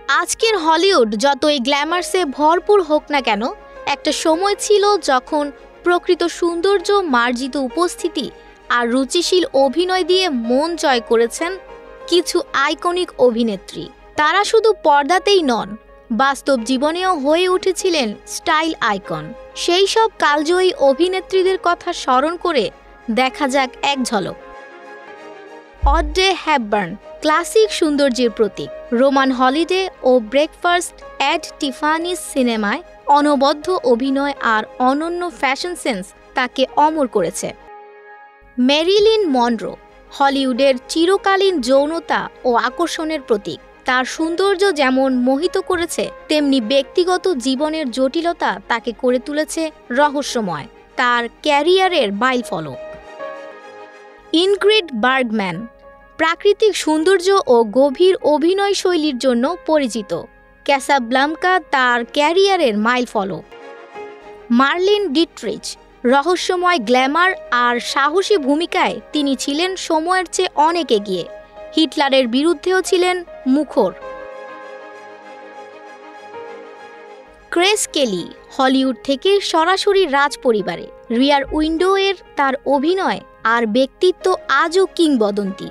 আজকের হলিউড যতই গ্ল্যামার্সে ভরপুর হোক না কেন, একটা সময় ছিল যখন প্রকৃত সৌন্দর্য, মার্জিত উপস্থিতি আর রুচিশীল অভিনয় দিয়ে মন জয় করেছেন কিছু আইকনিক অভিনেত্রী। তারা শুধু পর্দাতেই নন, বাস্তব জীবনেও হয়ে উঠেছিলেন স্টাইল আইকন। সেই সব কালজয়ী অভিনেত্রীদের কথা স্মরণ করে দেখা যাক এক ঝলক। অড্রে হ্যাপবার্ন ক্লাসিক সৌন্দর্যের প্রতীক। রোমান হলিডে ও ব্রেকফাস্ট অ্যাট টিফানিস সিনেমায় অনবদ্য অভিনয় আর অনন্য ফ্যাশন সেন্স তাকে অমর করেছে। মেরিলিন মনরো হলিউডের চিরকালীন যৌনতা ও আকর্ষণের প্রতীক। তার সৌন্দর্য যেমন মোহিত করেছে, তেমনি ব্যক্তিগত জীবনের জটিলতা তাকে করে তুলেছে রহস্যময়, তার ক্যারিয়ারের মাইলফলক। ইনগ্রিড বার্গম্যান প্রাকৃতিক সৌন্দর্য ও গভীর অভিনয় শৈলীর জন্য পরিচিত। ক্যাসাব্লাঙ্কা তার ক্যারিয়ারের মাইলফলক। মার্লিন ডিট্রিচ রহস্যময় গ্ল্যামার আর সাহসী ভূমিকায় তিনি ছিলেন সময়ের চেয়ে অনেক এগিয়ে। হিটলারের বিরুদ্ধেও ছিলেন মুখর। গ্রেস কেলি হলিউড থেকে সরাসরি রাজ পরিবারে। রিয়ার উইন্ডো এর তার অভিনয় আর ব্যক্তিত্ব আজও কিংবদন্তি।